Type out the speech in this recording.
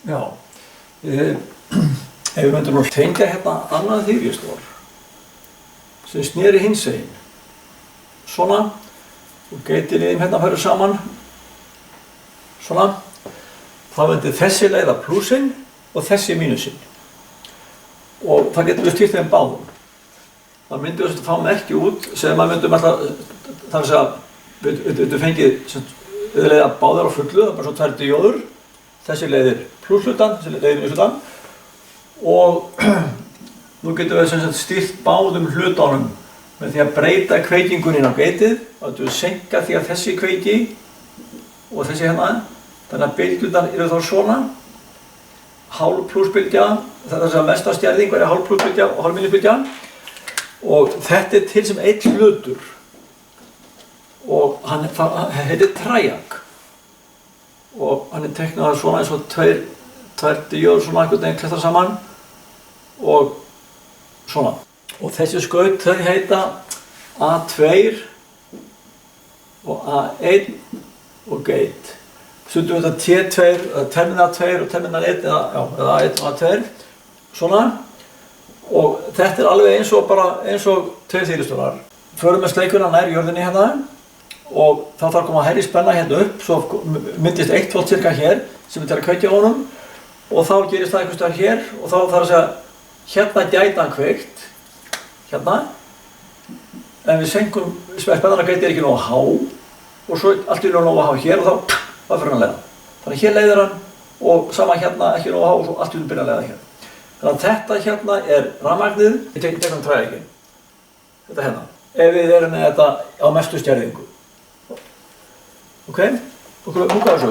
Já, ef við myndum nú tengja hérna annað þýfistor sem sneri hinsegin, svona, og geitiliðin hérna færu saman, svona, þá myndi þessi leiða plusinn og þessi mínusinn. Og það getur við stýrt þeim báðum. Það myndi við að fá merki út sem að myndum alltaf, það er að segja, við fengið leiða báðar á fullu, það er bara svo tvær díóður. Þessi leiðir plusshlutan, þessi leiðir mínusshlutan. Og nú getum við stýrt báðum hlutunum með því að breyta kveikingunni á geitið. Þá getum við senka því að þessi kveiki og þessi hérna, þannig að bylgjurnar eru þá svona. Hálf plussbylgja, þetta er þess að mesta stjærðing verið hálf plussbylgja og hálf mínusbylgja. Og þetta er til sem einn hlutur. Og hann heitir triangle. Og hann er teiknaður svona eins og tvær díóður svona einhvern veginn klettar saman. Og svona. Og þessi skaut þau heita A2 og A1 og gate. Stundum við þetta T2, terminal 2 og terminal 1 eða A1 og A2. Svona. Og þetta er alveg eins og tveir þýristórar. Förum með sleikuna nær jörðinni hérna. Og þá þarf að koma hærri spenna hérna upp, svo myndist 1 volt cirka hér sem er til að kveikja á honum og þá gerist það einhvers staðar hér og þá þarf að segja hérna gæti hann kveikt, hérna en við senkum, spennana gæti ekki nógu há og svo allt í nógu há hér og þá fyrir hann að leiða. Þannig hér leiðir hann og sama hérna ekki nógu há og svo allt í byrja að leiða hér. Þannig að þetta hérna er rafmagnið, ég tekum træðingin, þetta hérna, ef við erum með þetta á mestu stjærðingu. Ok, nú hvað er svo?